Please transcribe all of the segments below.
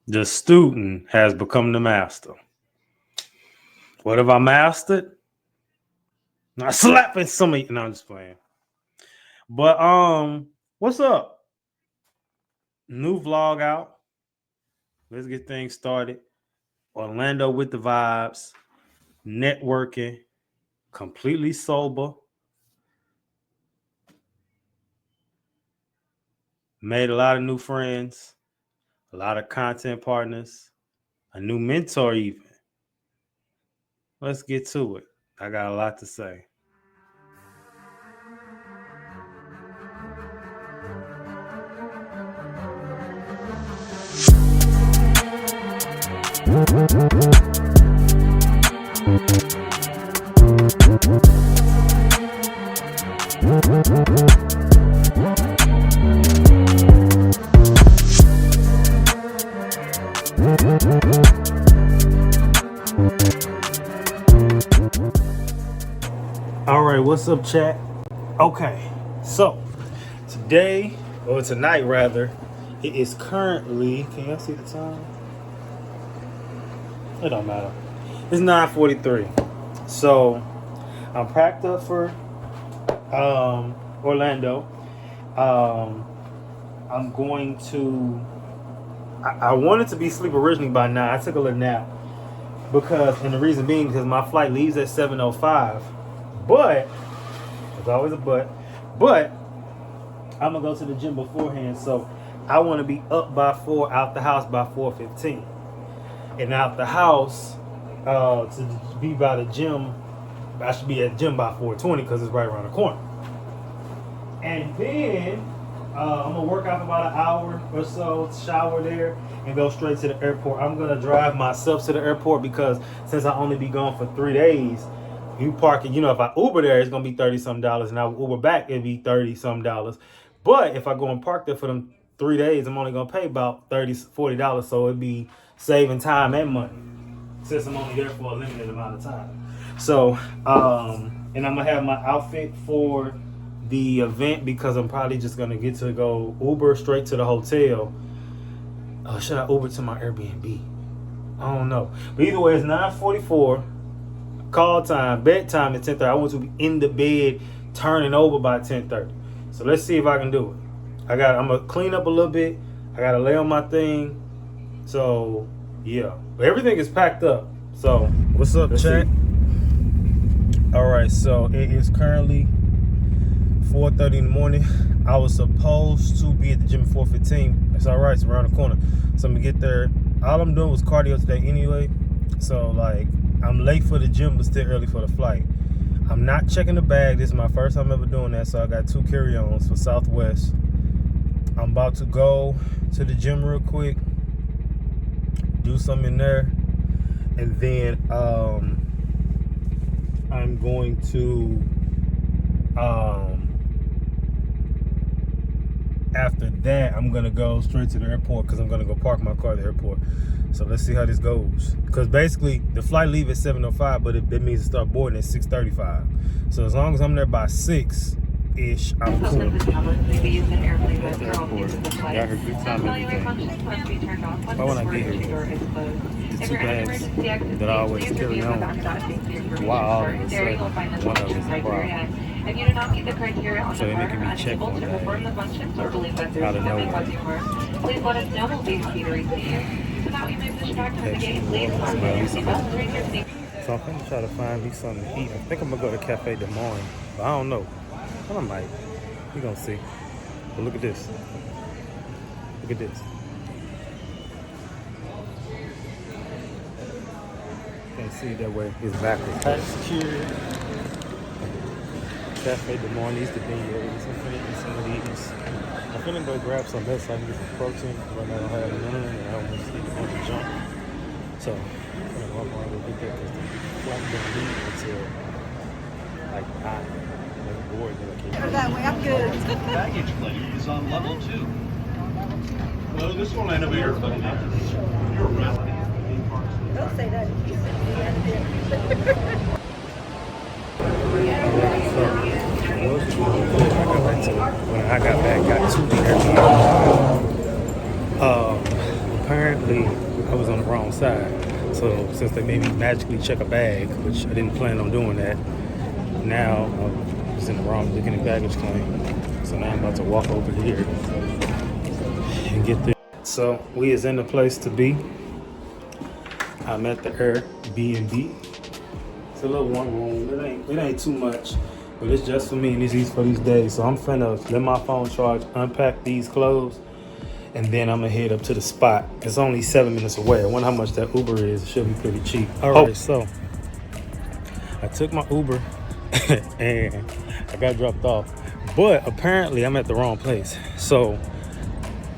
The student has become the master. What have I mastered? Not slapping somebody. No, I'm just playing. But what's up? New vlog out. Let's get things started. Orlando with the vibes, networking, completely sober. Made a lot of new friends, a lot of content partners, a new mentor even. Let's get to it. I got a lot to say. All right, what's up, chat? Okay, so today, or tonight rather, it is currently, can y'all see the time? It don't matter. It's 9:43. So I'm packed up for Orlando. I'm going to, I wanted to be asleep originally by 9. I took a little nap because, and the reason being because my flight leaves at 7:05. But, there's always a but I'm going to go to the gym beforehand. So I want to be up by 4, out the house by 4:15. And out the house, to be by the gym, I should be at the gym by 4:20 because it's right around the corner. And then I'm going to work out for about an hour or so, shower there, and go straight to the airport. I'm going to drive myself to the airport because since I only be gone for 3 days, you park it, if I Uber there, it's going to be $30-some, and I Uber back, it'd be $30-some. But if I go and park there for them 3 days, I'm only going to pay about $30-40, so it'd be saving time and money since I'm only there for a limited amount of time. So, and I'm going to have my outfit for the event because I'm probably just going to get to go Uber straight to the hotel. Should I Uber to my Airbnb? I don't know. But either way, it's 9:44. Call time, bedtime at 10:30. I want to be in the bed, turning over by 10:30. So let's see if I can do it. I'm gonna clean up a little bit. I gotta lay on my thing. So yeah, but everything is packed up. So what's up, chat? All right, so it is currently 4:30 in the morning. I was supposed to be at the gym at 4:15. It's all right. It's around the corner. So I'm gonna get there. All I'm doing was cardio today anyway. So like, I'm late for the gym, but still early for the flight. I'm not checking the bag. This is my first time ever doing that, so I got 2 carry-ons for Southwest. I'm about to go to the gym real quick, do something in there, and then I'm going to, after that, I'm going to go straight to the airport because I'm going to go park my car at the airport. So let's see how this goes. Because basically, the flight leave at 7:05, but it means to start boarding at 6:35. So as long as I'm there by 6-ish, I'm cool. Y'all heard good time everything. But when I get here, the 2 bags that I always carry on, wow, all of a sudden, one of them is a problem. If you do not meet the criteria, so they're making me check on that. Out of nowhere. Please let us know. We'll be happy to receive you. So now we move this back to the gate. Please park your seat. So I'm going to try to find me something to eat. I think I'm going to go to Cafe Des Moines, but I don't know. I might. We're going to see. But look at this. Look at this. Can't see it that way. It's backwards. That's security. Cafe Des Moines, these the videos. I'm finna eat some of these. I'm finna go grab some best so I can get some protein. Right now I don't have none and I don't want to eat a bunch of junk. So I'm gonna walk around and get that because the flight don't leave until like 9. Like bored, then I can't. That way, I'm good. Baggage claim is on level 2. Hello, this is Orlando Airport. You're around. Don't say that. When I got back, got to the Airbnb. apparently I was on the wrong side. So since they made me magically check a bag, which I didn't plan on doing that, now I was in the wrong looking at baggage claim. So now I'm about to walk over here and get this. So we is in the place to be. I'm at the Airbnb. It's a little one room. It ain't too much, but it's just for me and it's easy for these days. So I'm finna let my phone charge, unpack these clothes, and then I'm gonna head up to the spot. It's only 7 minutes away. I wonder how much that Uber is. It should be pretty cheap. All right, so I took my Uber and I got dropped off, but apparently I'm at the wrong place. So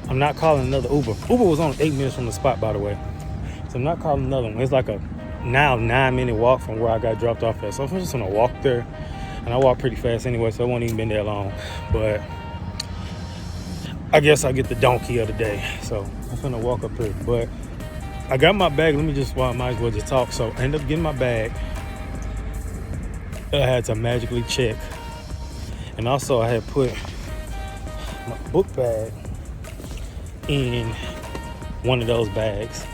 I'm not calling another Uber. Uber was only 8 minutes from the spot, by the way. So I'm not calling another one. It's like a now 9-minute walk from where I got dropped off at. So I'm just gonna walk there, and I walk pretty fast anyway, so it won't even been there long. But I guess I get the donkey of the day. So I'm gonna walk up here. But I got my bag. Let me just, well, I might as well just talk. So I ended up getting my bag. I had to magically check. And also I had put my book bag in one of those bags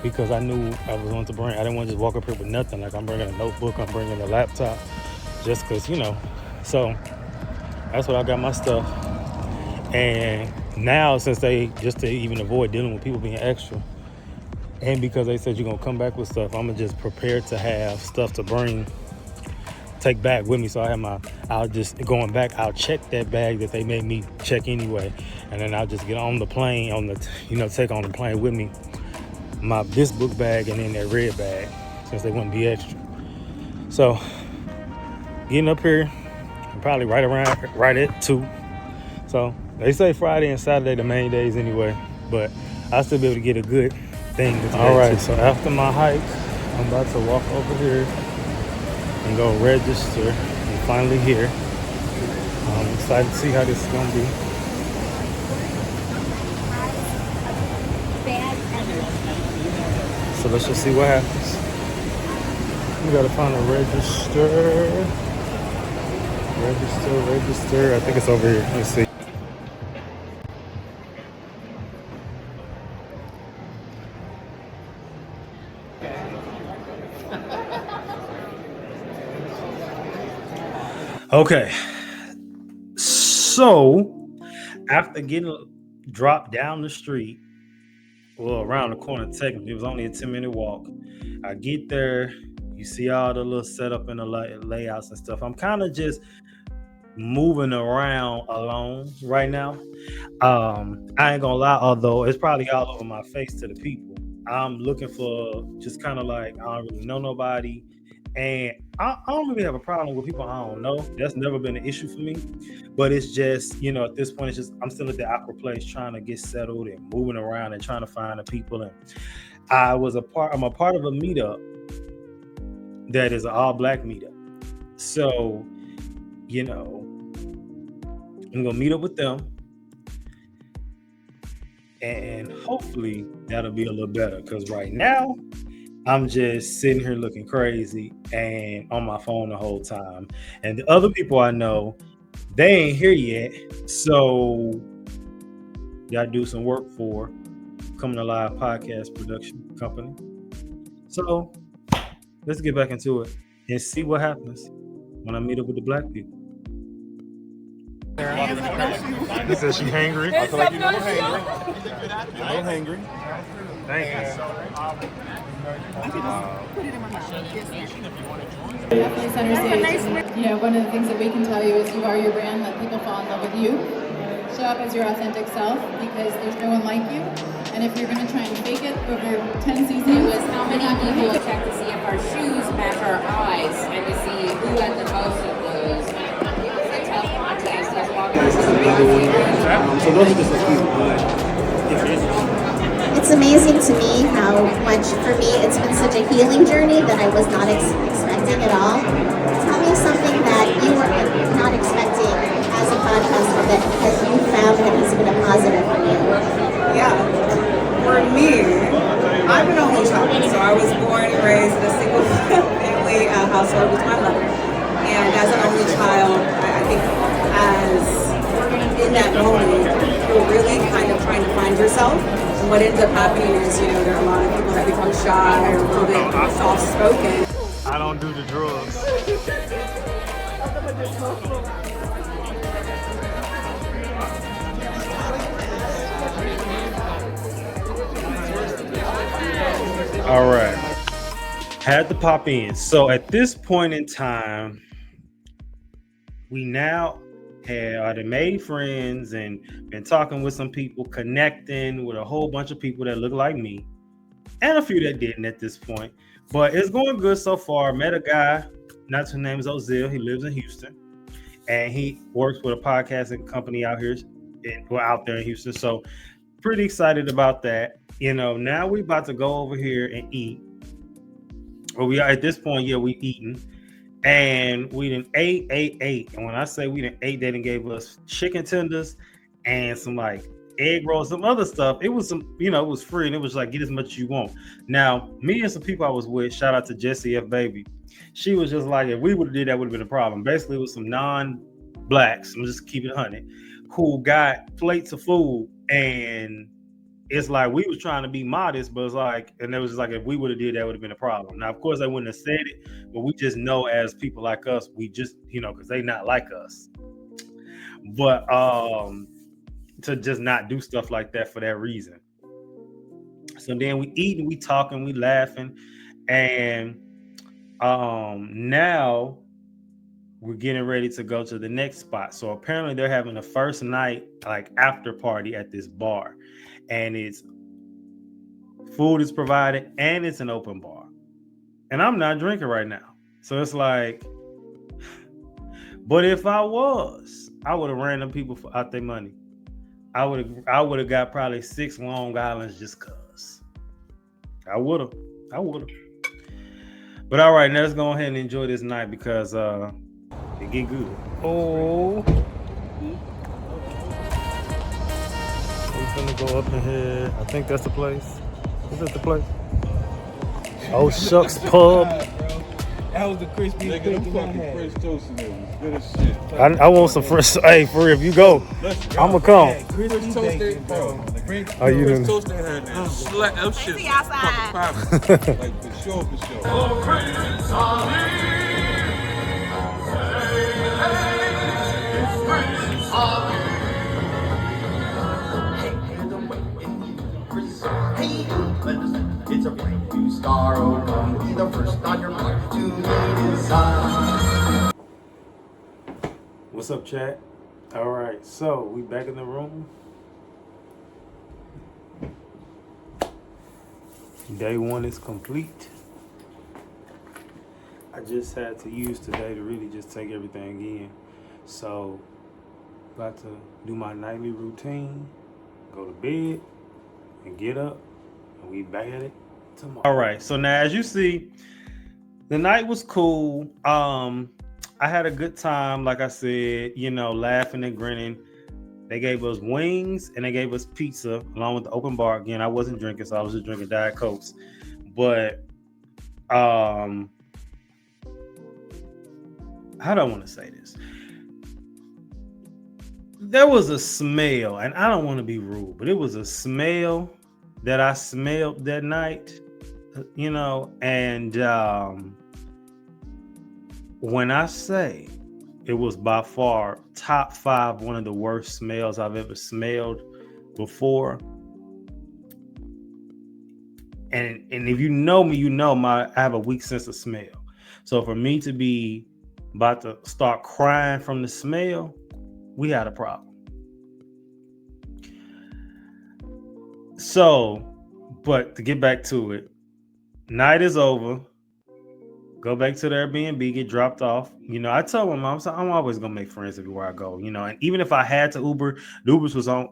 because I knew I was going to bring, I didn't want to just walk up here with nothing. Like I'm bringing a notebook, I'm bringing a laptop, just because, you know. So that's what I got my stuff. And now, since they, just to even avoid dealing with people being extra, and because they said you're going to come back with stuff, I'm going to just prepare to have stuff to bring, take back with me. So I have I'll just, going back, I'll check that bag that they made me check anyway. And then I'll just get on the plane, take on the plane with me this book bag and then that red bag, since they wouldn't be extra. So getting up here, I'm probably right at 2. So they say Friday and Saturday the main days anyway, but I'll still be able to get a good thing. All right, so after my hike, I'm about to walk over here and go register. I'm finally here. I'm excited to see how this is gonna be. So let's just see what happens. We gotta find a register. Register. I think it's over here. Let's see. Okay. So after getting dropped down the street, well, around the corner, technically, it was only a 10-minute walk. I get there, you see all the little setup and the layouts and stuff. I'm kind of just moving around alone right now. I ain't gonna lie, although it's probably all over my face to the people. I'm looking for just kind of like, I don't really know nobody. And I don't really have a problem with people I don't know. That's never been an issue for me. But it's just, at this point, it's just, I'm still at the awkward place trying to get settled and moving around and trying to find the people. And I'm a part of a meetup that is an all-black meetup. So, I'm going to meet up with them. And hopefully that'll be a little better. Because right now, I'm just sitting here looking crazy and on my phone the whole time. And the other people I know, they ain't here yet. So y'all do some work for Coming Alive podcast production company. So let's get back into it and see what happens when I meet up with the black people. He says she hangry. I feel like you're a little hangry. Thank you. Definitely center stage. One of the things that we can tell you is you are your brand. Let people fall in love with you. Show up as your authentic self because there's no one like you. And if you're going to try and fake it over 10 seasons, it was how many people check to see if our shoes match our eyes and to see who had the most of those. It was a tough contest. I was walking So those are just a few, but it's amazing to me how much, for me, it's been such a healing journey that I was not expecting at all. Tell me something that you were not expecting as a podcaster that you found that has been a positive for you. Yeah, for me, I'm an only child, so I was born and raised in a single family household with my mother. And as an only child, I think as in that moment, you're really kind of trying to find yourself. And what ends up happening is, there are a lot of people that become shy or a little bit soft-spoken. I don't do the drugs. All right. Had to pop in. So at this point in time, we now have made friends and been talking with some people, connecting with a whole bunch of people that look like me, and a few that didn't at this point. But it's going good so far. Met a guy, not his name is Ozil. He lives in Houston, and he works with a podcasting company out here, out there in Houston. So pretty excited about that. Now we about to go over here and eat. Well, we are at this point, we eating. And we done ate. And when I say we done ate, they done gave us chicken tenders and some like egg rolls, some other stuff. It was some, it was free, and it was like, get as much as you want. Now, me and some people I was with, shout out to Jessie F. Baby. She was just like, if we would have did that, would have been a problem. Basically, it was some non-blacks, I'm just keep it 100, who got plates of food, and it's like we was trying to be modest, but it's like, and it was just like, if we would have did that, would have been a problem. Now, of course, they wouldn't have said it, but we just know as people like us, we just, because they not like us. But to just not do stuff like that for that reason. So then we eating, we talking, we laughing, and now we're getting ready to go to the next spot. So apparently they're having a first night like after party at this bar. And it's food is provided and it's an open bar. And I'm not drinking right now. So it's like, but if I was, I would have ran them people out their money. I would have got probably 6 Long Islands just cause. I would have. But all right, now let's go ahead and enjoy this night because it get good. Oh. We're gonna go up in here. I think that's the place. Is that the place? Oh Shucks Pub. That was the crispy fucking French toast in there. It was good as shit. I want some French. Hey, for real, if you go, I'ma come. Yeah, French toast ain't, bro. Oh, you French didn't. toast ain't had that. Slap that shit. Fucking like for sure. It's a brand new star, oh come be the first on your mark to be designed. What's up, chat? All right, so we back in the room. Day 1 is complete. I just had to use today to really just take everything in. So, about to do my nightly routine, go to bed, and get up, and we back at it tomorrow. All right, so now as you see, the night was cool. I had a good time, like I said, laughing and grinning. They gave us wings and they gave us pizza along with the open bar. Again, I wasn't drinking, so I was just drinking Diet Cokes. But how do I want to say this? There was a smell, and I don't want to be rude, but it was a smell that I smelled that night, and when I say it was by far top 5, one of the worst smells I've ever smelled before. And if you know me, I have a weak sense of smell. So for me to be about to start crying from the smell, we had a problem. So, but to get back to it, night is over. Go back to the Airbnb, get dropped off. I told my mom, so I'm always gonna make friends everywhere I go. And even if I had to Uber, the Ubers was on,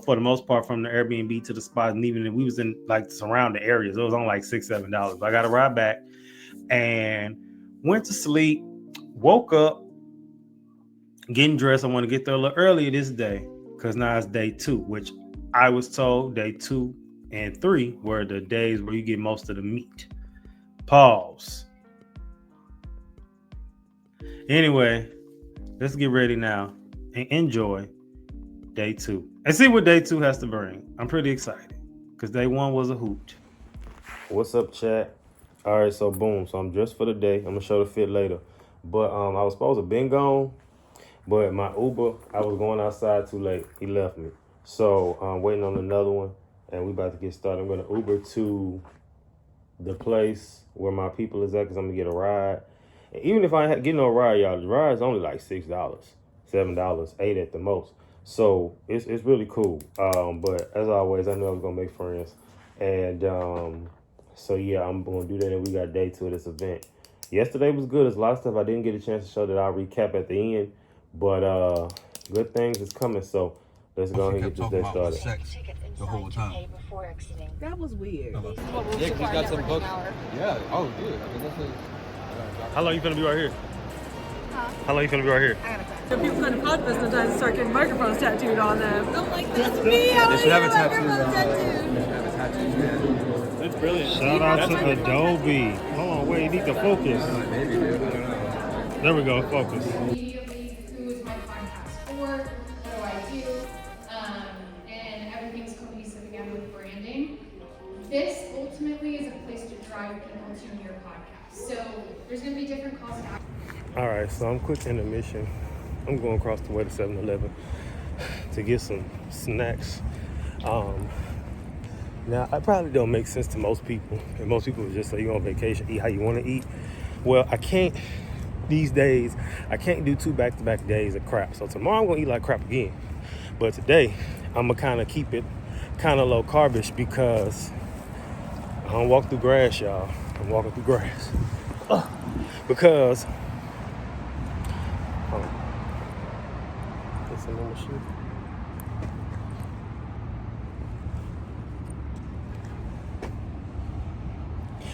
for the most part from the Airbnb to the spot, and even if we was in like surrounding areas, it was on like $6-7. But I got to ride back and went to sleep. Woke up, getting dressed. I want to get there a little earlier this day because now it's day 2, which I was told day 2 and 3 were the days where you get most of the meat. Pause. Anyway, let's get ready now and enjoy day 2 and see what day 2 has to bring. I'm pretty excited because day 1 was a hoot. What's up, chat? All right, so boom. So I'm dressed for the day. I'm gonna show the fit later. But I was supposed to been gone, but my Uber, I was going outside too late. He left me. So I'm waiting on another one, and we about to get started. I'm gonna Uber to the place where my people is at because I'm gonna get a ride. And even if I ain't get no ride, y'all, the ride is only like $6, $7, $8 at the most. So it's really cool. But as always, I knew I was gonna make friends. And so yeah, I'm gonna do that, and we got day 2 of this event. Yesterday was good. There's a lot of stuff I didn't get a chance to show that I'll recap at the end. But good things is coming, so let's go ahead and get this day started. Sex the whole time. That was weird. Yeah, we got some books. Yeah. Oh, good. I mean, that's How long you gonna be right here? How long you gonna be right here? So people go to PodFest sometimes and start getting microphones tattooed on them. I'm like, that's me. I They should have a tattoo. That's brilliant. Shout out to Adobe. Hold on, wait, you need to focus. Maybe, dude. I don't know. There we go, focus. Immediately, who is my podcast for? What do I do? And everything's cohesive again with branding. This ultimately is a place to drive people to your podcast. So there's going to be different calls to action. All right, so I'm quick intermission. I'm going across the way to 7-Eleven to get some snacks. Now, it probably don't make sense to most people. And most people just say you're on vacation, eat how you want to eat. Well, I can't, these days, I can't do 2 back-to-back days of crap. So tomorrow I'm going to eat like crap again. But today, I'm going to kind of keep it kind of low carbish because I don't walk through grass, y'all. I'm walking through grass. Because, get some more shit.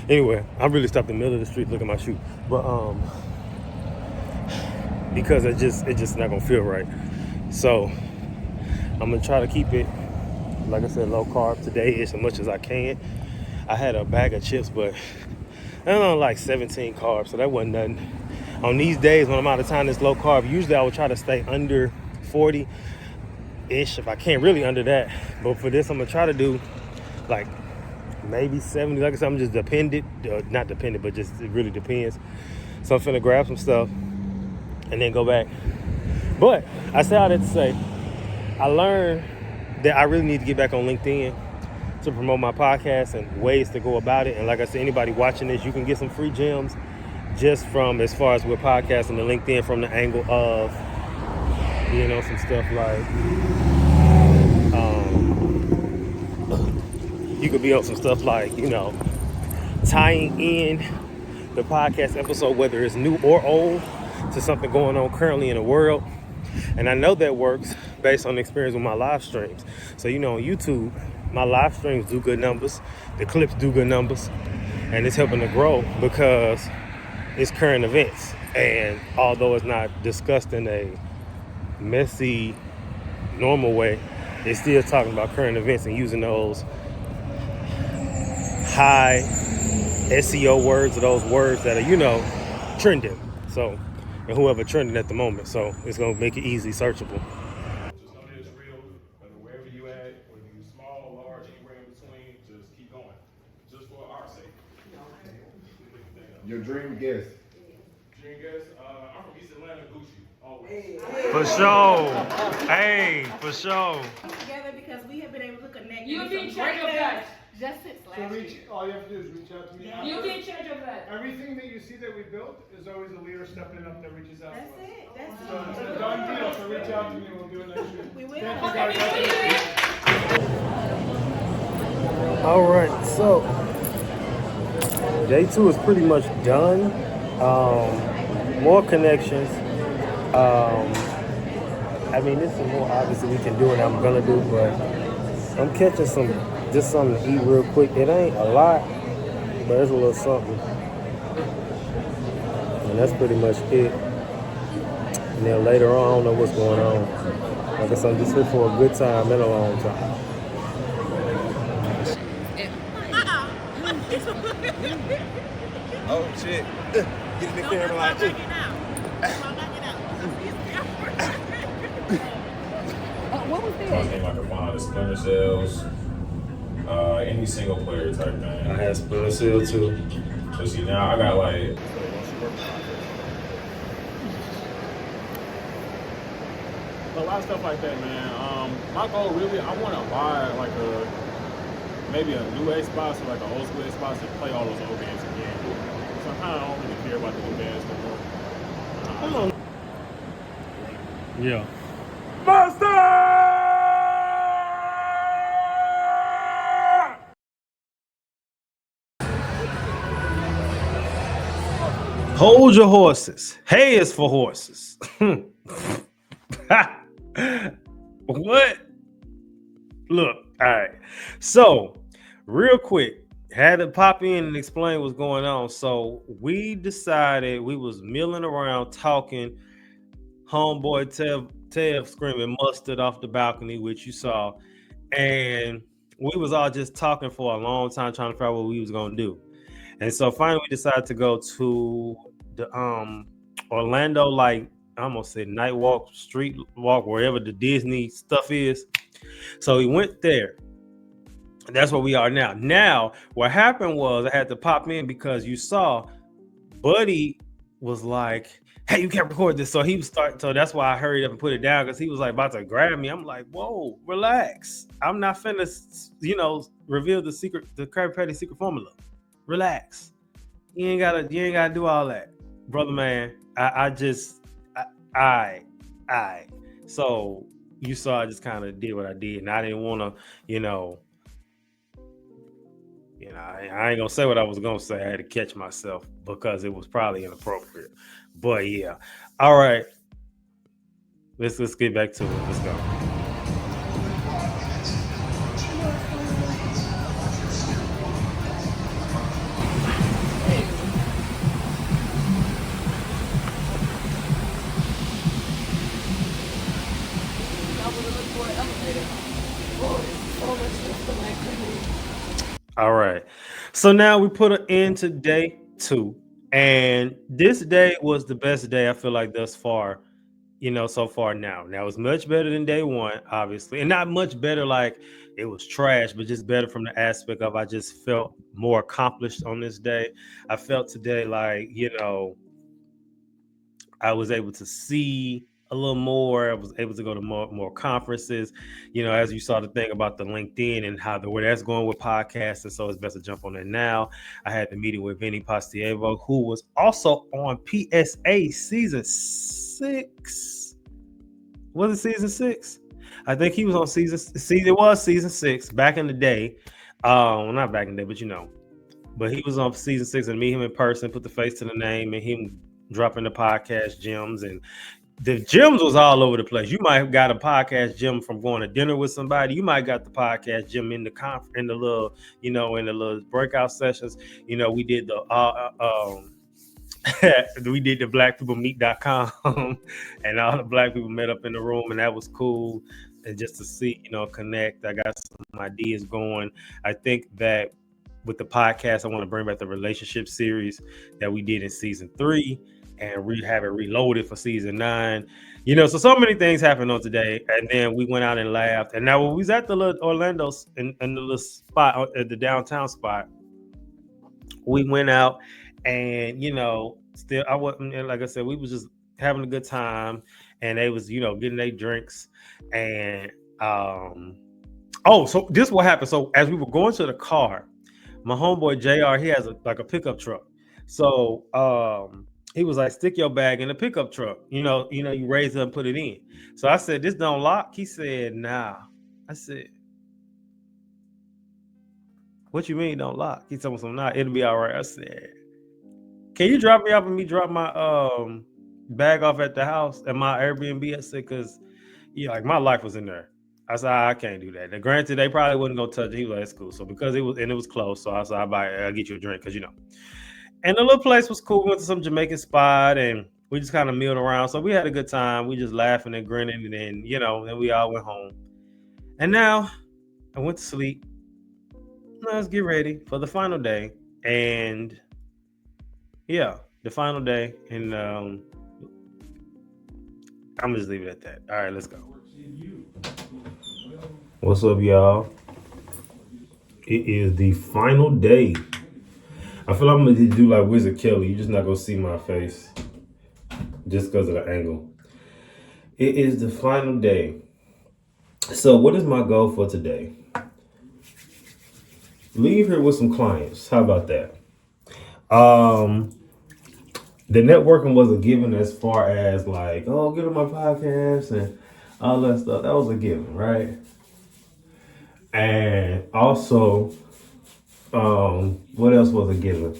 Anyway, I really stopped in the middle of the street looking at my shoe. But because it's just not gonna feel right. So I'm gonna try to keep it, like I said, low carb today as much as I can. I had a bag of chips, but I don't know, like 17 carbs, so that wasn't nothing. On these days when I'm out of town, it's low carb. Usually I would try to stay under 40-ish if I can't, really under that. But for this, I'm gonna try to do like maybe 70. Like I said, I'm just not dependent, but just it really depends. So I'm finna grab some stuff and then go back. But I say all that to say, I learned that I really need to get back on LinkedIn to promote my podcast and ways to go about it. And like I said, anybody watching this, you can get some free gems just from as far as with podcasting and LinkedIn from the angle of, you know, some stuff like you could be on some stuff like, you know, tying in the podcast episode, whether it's new or old, to something going on currently in the world. And I know that works based on the experience with my live streams. So, you know, on YouTube, my live streams do good numbers. The clips do good numbers. And it's helping to grow because it's current events. And although it's not discussed in a messy, normal way, it's still talking about current events and using those high SEO words or those words that are, you know, trending. So, and whoever trending at the moment. So it's going to make it easy searchable. Just know that it's real, whether wherever you at, whether you small, large, anywhere in between, just keep going. Just for our sake. Your dream guest. Dream guest, I'm from East Atlanta, Gucci, always. For sure. Hey, for sure. Together because we have been able to connect. You'll be in charge of that. Just since So last reach, year. all you have to do is reach out to me. You'll be in charge of that. Everything that you see that we built is always a leader stepping up that reaches out That's to us. it. That's So it's it. a done deal, so reach out to me, we'll do it next year. We will. Thank you guys. All right, so day 2 is pretty much done. More connections. I mean, this is more obviously we can do and I'm gonna do, but I'm catching just something to eat real quick. It ain't a lot, but it's a little something. And that's pretty much it. And then later on, I don't know what's going on. Like I said, I'm just here for a good time and a long time. Oh, shit. Get in the camera like this. What was Splinter Cells, any single player type thing. I had Splinter Cell too. So see now I got like. A lot of stuff like that, man. My goal really, I want to buy like maybe a new Xbox or like an old school Xbox to play all those old games again. So I kind of don't really care about the new games no more. Yeah. Hold your horses. Hay is for horses. What? Look, all right. So, real quick, had to pop in and explain what's going on. So, we decided we was milling around talking. Homeboy Tev screaming mustard off the balcony, which you saw. And we was all just talking for a long time trying to figure out what we was going to do. And so finally we decided to go to the Orlando, like I almost said night walk, street walk, wherever the Disney stuff is. So we went there. And that's where we are now. Now, what happened was I had to pop in because you saw Buddy was like, hey, you can't record this. So he was starting. So that's why I hurried up and put it down because he was like about to grab me. I'm like, whoa, relax. I'm not finna, reveal the secret, the Krabby Patty secret formula. Relax. You ain't gotta do all that, brother man. So you saw I just kind of did what I did, and I didn't want to, I ain't gonna say what I was gonna say. I had to catch myself because it was probably inappropriate. But yeah, all right. Let's get back to it. Let's go. All right. So now we put an end to day 2. And this day was the best day I feel like thus far, so far now. Now it's much better than day 1, obviously. And not much better like it was trash, but just better from the aspect of I just felt more accomplished on this day. I felt today like, I was able to see a little more. I was able to go to more conferences, as you saw the thing about the LinkedIn and how where that's going with podcasts. And so it's best to jump on it now. I had the meeting with Vinny Pastievo, who was also on PSA season 6. Was it season 6? I think he was on it was season 6 back in the day. Not back in the day, but but he was on season 6 and meet him in person, put the face to the name, and him dropping the podcast gems. And the gems was all over the place. You might have got a podcast gem from going to dinner with somebody. You might got the podcast gem in the in the little, in the little breakout sessions. We did the we did the blackpeoplemeet.com and all the black people met up in the room, and that was cool. And just to see, connect. I got some ideas going. I think that with the podcast, I want to bring back the relationship series that we did in season 3 and have it reloaded for season 9. So many things happened on today. And then we went out and laughed. And now when we was at the little Orlando's in the little spot at the downtown spot, we went out and, still I wasn't, like I said, we was just having a good time, and they was, getting their drinks. And so this is what happened. So as we were going to the car, my homeboy JR, he has a pickup truck. So he was like, stick your bag in the pickup truck. You raise it and put it in. So I said, this don't lock? He said, nah. I said, what you mean don't lock? He told me something, nah, it'll be all right. I said, can you drop me off and me drop my bag off at the house at my Airbnb? I said, because like my life was in there. I said, I can't do that. Now, granted, they probably wouldn't go touch it. He was like, it's cool. So because it was close, so I said, I'll get you a drink, because And the little place was cool. We went to some Jamaican spot and we just kind of milled around. So we had a good time. We just laughing and grinning, and then then we all went home. And now I went to sleep. Now let's get ready for the final day. And the final day. And I'm gonna just leave it at that. All right, let's go. What's up, y'all? It is the final day. I feel like I'm gonna do like Wizard Kelly. You're just not gonna see my face just because of the angle. It is the final day. So, what is my goal for today? Leave here with some clients. How about that? The networking was a given as far as like, oh, get on my podcast and all that stuff. That was a given, right? And also, what else was a given?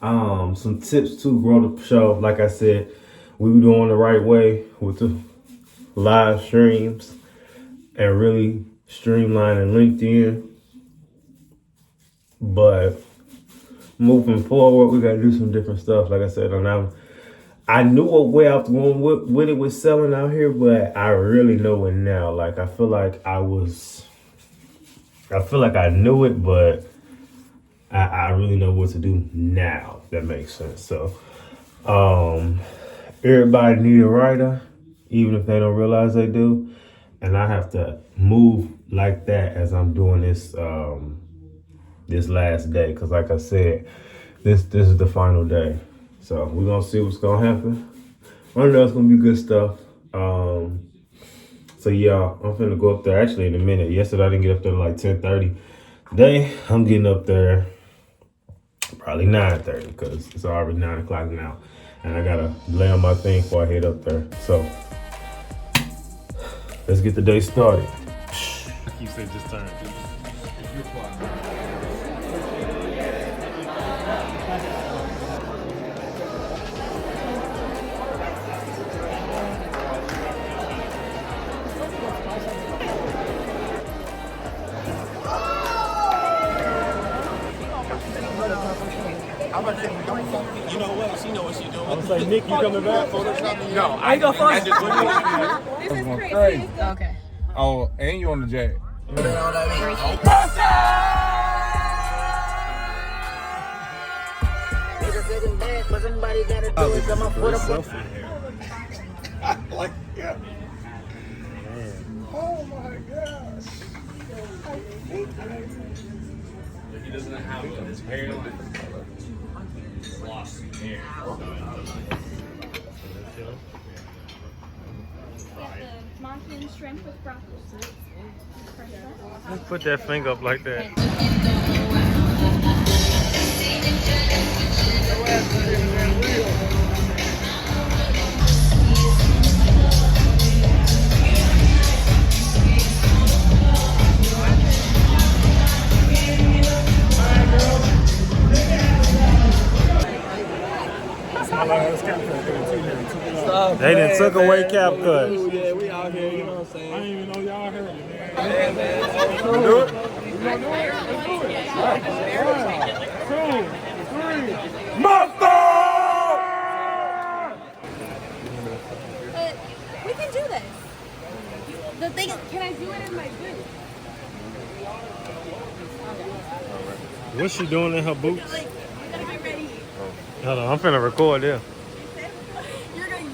Some tips to grow the show. Like I said, we were doing the right way with the live streams and really streamlining LinkedIn. But moving forward, we gotta do some different stuff. Like I said, and I knew what way I was going with it with selling out here, but I really know it now. Like I feel like I knew it, but I really know what to do now. If that makes sense. So, everybody need a writer, even if they don't realize they do, and I have to move like that as I'm doing this this last day. Cause like I said, this is the final day. So we're gonna see what's gonna happen. I know it's gonna be good stuff. So yeah, I'm finna go up there actually in a minute. Yesterday I didn't get up there like 10:30. Today I'm getting up there probably 9:30 because it's already 9 o'clock now. And I gotta lay on my thing before I head up there. So let's get the day started. You said just turn. You know what? She know what she doing. I'm gonna say, Nick, you coming back? No, I go first. This is crazy. Okay. Oh, and you on the jack. Like, yeah. Oh my gosh. He doesn't have his hairline. Lost hair. Monkey and shrimp with broccoli. Let's put that finger up like that. They done took away CapCut. Yeah, we out here, you know what I'm saying? I didn't even know y'all heard me, man. Yeah, man. Do it? You gonna do it? Let's do it. One, 2, 3. Monster! But we can do this. The thing is, can I do it in my booth? What's she doing in her boots? We gotta get ready. Hold on, I'm finna record there.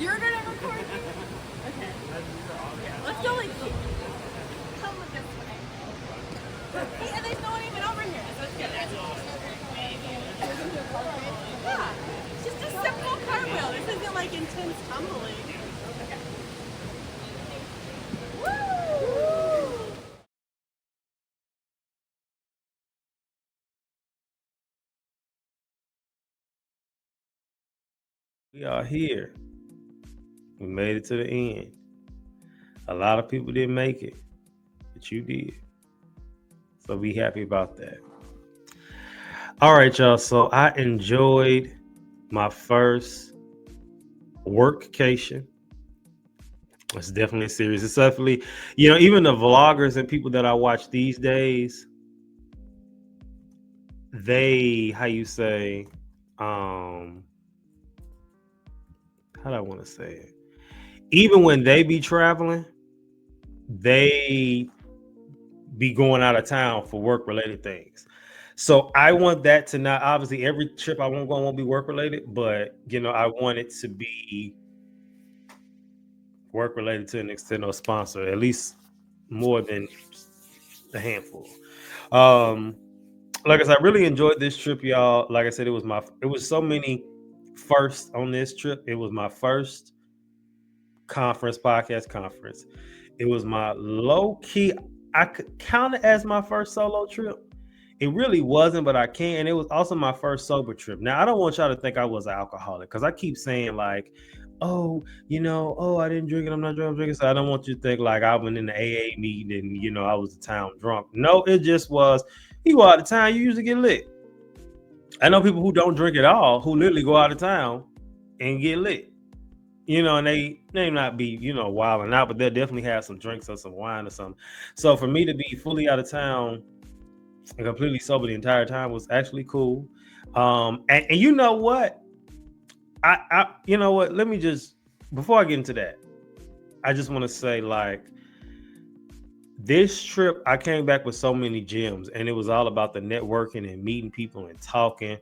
You're gonna record? Okay. Let's go like this. Come look this way. Yeah, there's no one even over here. So it's good. Yeah. Just a simple cartwheel. This isn't like intense tumbling. Okay. Woo! We are here. We made it to the end. A lot of people didn't make it, but you did. So be happy about that. All right, y'all. So I enjoyed my first workcation. It's definitely serious. It's definitely, even the vloggers and people that I watch these days, they, how do I want to say it? Even when they be traveling, they be going out of town for work related things. So I want that to not, obviously every trip I won't go won't be work related, but I want it to be work related to an external sponsor, at least more than a handful. Like I said, I really enjoyed this trip, y'all. Like I said, it was so many firsts on this trip. It was my first podcast conference. It was my low key. I could count it as my first solo trip. It really wasn't, but I can. And it was also my first sober trip. Now, I don't want y'all to think I was an alcoholic because I keep saying like, oh, I didn't drink it. I'm not drinking. So I don't want you to think like I went in the AA meeting and, I was the town drunk. No, it just was, you go out of town, you usually get lit. I know people who don't drink at all, who literally go out of town and get lit. And they may not be, wilding out, but they'll definitely have some drinks or some wine or something. So for me to be fully out of town and completely sober the entire time was actually cool. And you know what? Let me just, before I get into that, I just want to say like this trip, I came back with so many gems and it was all about the networking and meeting people and talking.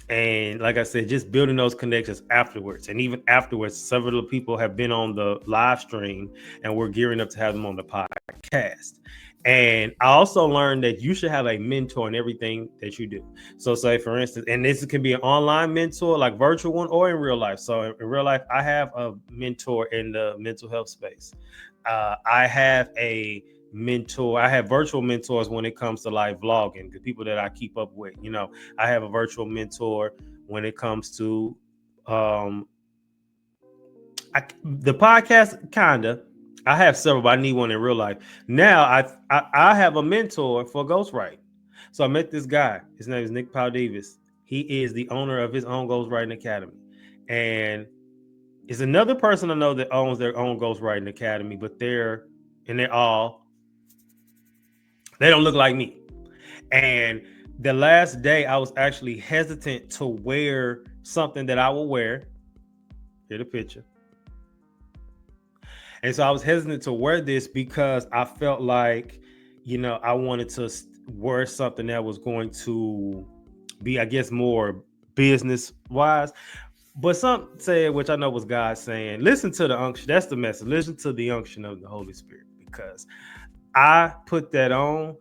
And like I said, just building those connections afterwards. And even afterwards, several people have been on the live stream and we're gearing up to have them on the podcast. And I also learned that you should have a mentor in everything that you do. So say for instance, and this can be an online mentor, like virtual one or in real life. So in real life, I have a mentor in the mental health space. I have a mentor. I have virtual mentors when it comes to like vlogging, the people that I keep up with. I have a virtual mentor when it comes to the podcast. Kinda, I have several, but I need one in real life. Now I have a mentor for ghostwriting. So I met this guy. His name is Nick Davis. He is the owner of his own ghostwriting academy, and is another person I know that owns their own ghostwriting academy, but they don't look like me. And the last day I was actually hesitant to wear something that I will wear. Here the picture. And so I was hesitant to wear this because I felt like, I wanted to wear something that was going to be, I guess, more business wise. But some said, which I know was God saying, listen to the unction. That's the message. Listen to the unction of the Holy Spirit, because I put that on,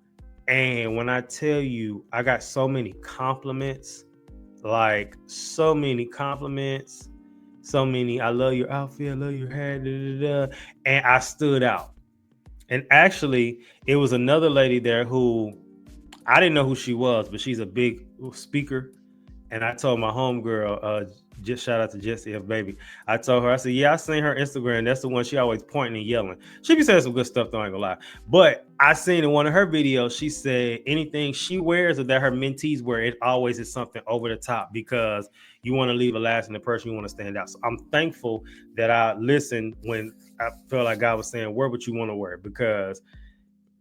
and when I tell you, I got so many compliments, so many, I love your outfit, I love your hair, and I stood out. And actually, it was another lady there who, I didn't know who she was, but she's a big speaker. And I told my homegirl, just shout out to Jessie F. Baby. I told her, I said, yeah, I seen her Instagram. That's the one she always pointing and yelling. She be saying some good stuff, though, I ain't gonna lie. But I seen in one of her videos, she said anything she wears or that her mentees wear, it always is something over the top because you want to leave a lasting impression, you want to stand out. So I'm thankful that I listened when I felt like God was saying, wear what you want to wear, because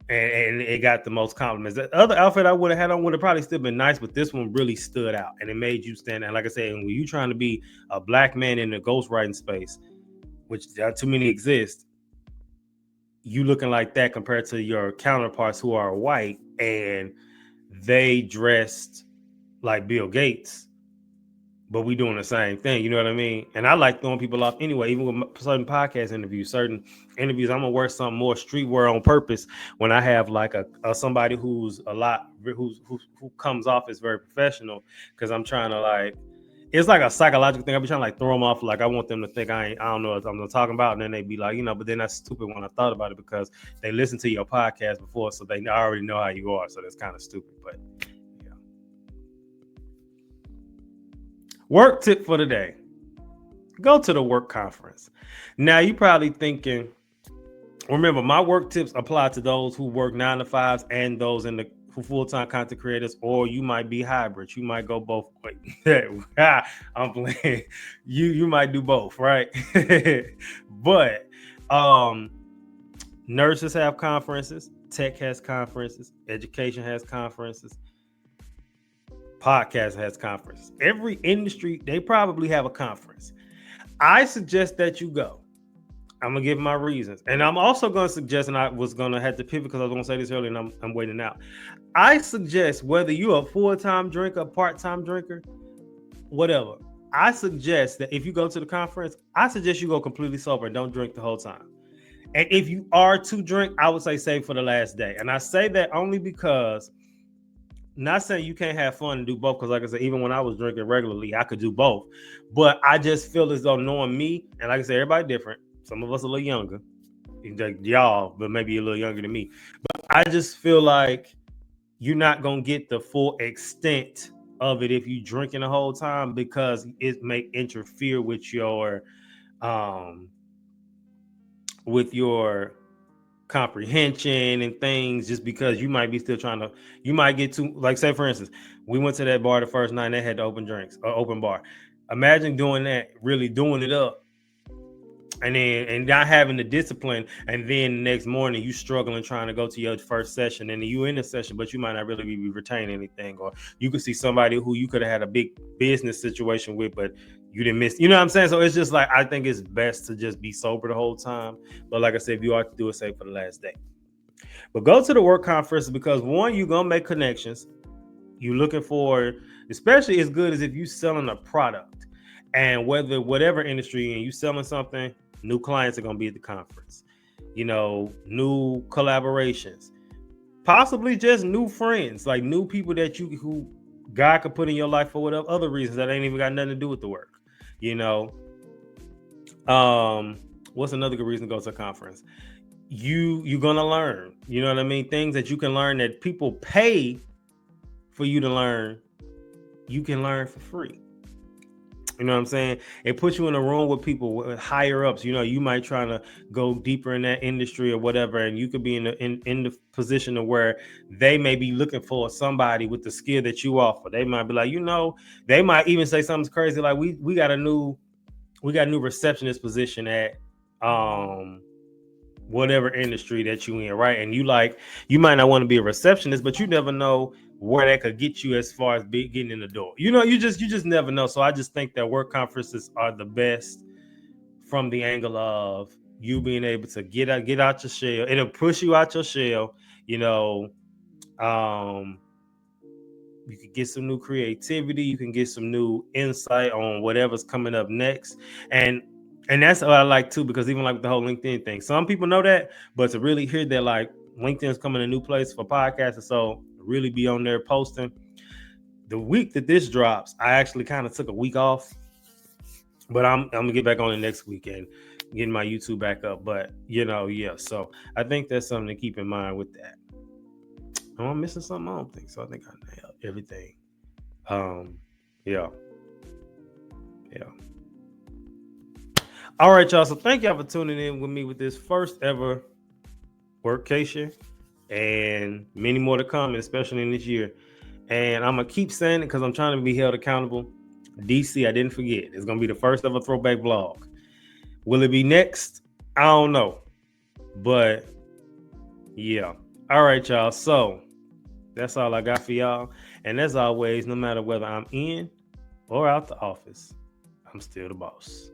and it got the most compliments. The other outfit I would have had on would have probably still been nice, but this one really stood out and it made you stand out. Like I said, when you trying to be a black man in the ghostwriting space, which there are too many exist, you looking like that compared to your counterparts who are white and they dressed like Bill Gates, but we doing the same thing. You know what I mean? And I like throwing people off anyway, even with certain podcast interviews, I'm gonna wear something more streetwear on purpose when I have like a somebody who's who comes off as very professional, because I'm trying to it's like a psychological thing. I be trying to throw them off. Like I want them to think I don't know what I'm talking about, and then they be like, but then that's stupid when I thought about it, because they listened to your podcast before, so they already know how you are. So that's kind of stupid, but. Work tip for the day. Go to the work conference. Now, you probably thinking, remember, my work tips apply to those who work 9 to 5s and those in the full-time content creators, or you might be hybrid. You might go both ways. I'm playing. You might do both, right? But nurses have conferences, tech has conferences, education has conferences. Podcast has conferences. Every industry, they probably have a conference. I suggest that you go. I'm gonna give my reasons, and I'm also gonna suggest, and I was gonna have to pivot because I was gonna say this earlier, and I'm waiting out. I suggest, whether you're a full-time drinker, part-time drinker, whatever, I suggest that if you go to the conference, I suggest you go completely sober and don't drink the whole time. And if you are to drink, I would say save for the last day. And I say that only because, not saying you can't have fun and do both, because like I said, even when I was drinking regularly, I could do both. But I just feel as though, knowing me, and like I said, everybody different. Some of us a little younger, like y'all, but maybe a little younger than me. But I just feel like you're not gonna get the full extent of it if you drinking the whole time, because it may interfere with your comprehension and things, just because you might be still you might get too, like, say for instance, we went to that bar the first night and they had the open drinks or open bar. Imagine doing that, really doing it up, and not having the discipline, and then the next morning you struggling trying to go to your first session, and you in the session, but you might not really be retaining anything, or you could see somebody who you could have had a big business situation with, but you didn't miss, you know what I'm saying? So it's just like, I think it's best to just be sober the whole time. But like I said, if you are to do it, say for the last day. But go to the work conference, because one, you're gonna make connections. You're looking for, especially as good as if you selling a product, and whatever industry, and you selling something, new clients are gonna be at the conference. You know, new collaborations, possibly just new friends, like new people that who God could put in your life for whatever other reasons that ain't even got nothing to do with the work. You know, what's another good reason to go to a conference? You're gonna learn, you know what I mean? Things that you can learn that people pay for you to learn, you can learn for free. You know what I'm saying? It puts you in a room with people with higher ups. You know, you might try to go deeper in that industry or whatever, and you could be in the position of where they may be looking for somebody with the skill that you offer. They might be like, you know, they might even say something crazy like, we got a new receptionist position at whatever industry that you in, right? And you might not want to be a receptionist, but you never know where that could get you as far as getting in the door. You know, you just never know. So I just think that work conferences are the best from the angle of you being able to get out your shell. It'll push you out your shell. You know, you can get some new creativity. You can get some new insight on whatever's coming up next. And that's what I like too, because even like the whole LinkedIn thing, some people know that, but to really hear that like LinkedIn's coming a new place for podcasts, and so really be on there posting. The week that this drops, I actually kind of took a week off, but I'm gonna get back on it next weekend, getting my YouTube back up. But you know, yeah. So I think that's something to keep in mind with that. Am I missing something? I don't think so. I think I nailed everything. Yeah. All right, y'all. So thank y'all for tuning in with me with this first ever Workcation, and many more to come, especially in this year. And I'm gonna keep saying it because I'm trying to be held accountable. DC, I didn't forget. It's gonna be the first ever throwback vlog. Will it be next? I don't know. But yeah. All right, y'all. So that's all I got for y'all. And as always, no matter whether I'm in or out the office, I'm still the boss.